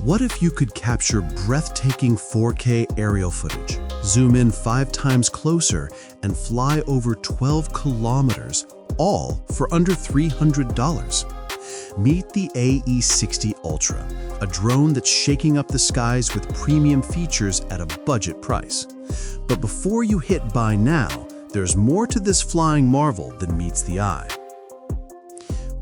What if you could capture breathtaking 4K aerial footage, zoom in 5 times closer, and fly over 12 kilometers, all for under $300? Meet the AE60 Ultra, a drone that's shaking up the skies with premium features at a budget price. But before you hit buy now, there's more to this flying marvel than meets the eye.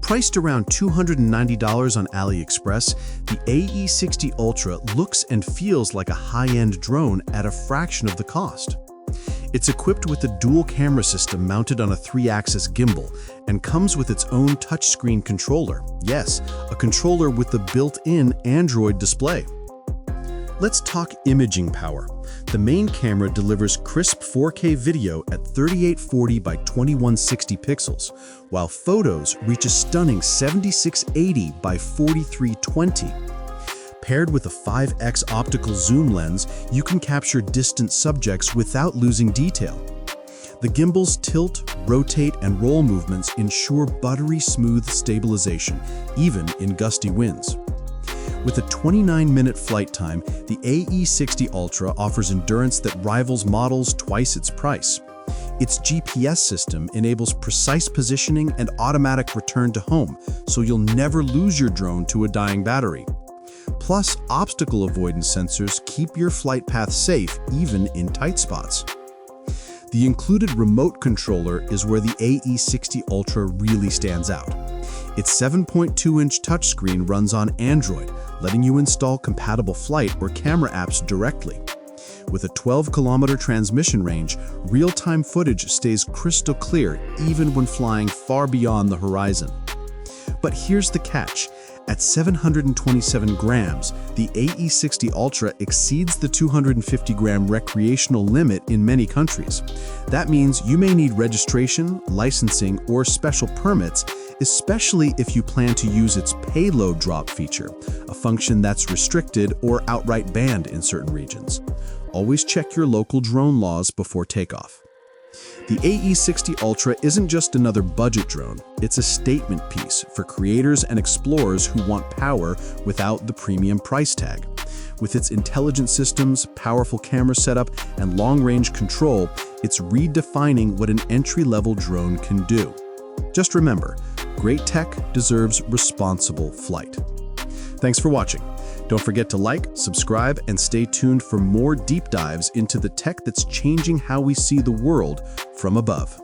Priced around $290 on AliExpress, the AE60 Ultra looks and feels like a high-end drone at a fraction of the cost. It's equipped with a dual camera system mounted on a 3-axis gimbal and comes with its own touchscreen controller. Yes, a controller with the built-in Android display. Let's talk imaging power. The main camera delivers crisp 4K video at 3840 by 2160 pixels, while photos reach a stunning 7680 by 4320. Paired with a 5x optical zoom lens, you can capture distant subjects without losing detail. The gimbal's tilt, rotate, and roll movements ensure buttery smooth stabilization, even in gusty winds. With a 29-minute flight time, the AE60 Ultra offers endurance that rivals models twice its price. Its GPS system enables precise positioning and automatic return to home, so you'll never lose your drone to a dying battery. Plus, obstacle avoidance sensors keep your flight path safe even in tight spots. The included remote controller is where the AE60 Ultra really stands out. Its 7.2-inch touchscreen runs on Android, letting you install compatible flight or camera apps directly. With a 12-kilometer transmission range, real-time footage stays crystal clear even when flying far beyond the horizon. But here's the catch. At 727 grams, the AE60 Ultra exceeds the 250-gram recreational limit in many countries. That means you may need registration, licensing, or special permits, especially if you plan to use its payload drop feature, a function that's restricted or outright banned in certain regions. Always check your local drone laws before takeoff. The AE60 Ultra isn't just another budget drone, it's a statement piece for creators and explorers who want power without the premium price tag. With its intelligent systems, powerful camera setup, and long-range control, it's redefining what an entry-level drone can do. Just remember, great tech deserves responsible flight. Thanks for watching. Don't forget to like, subscribe, and stay tuned for more deep dives into the tech that's changing how we see the world from above.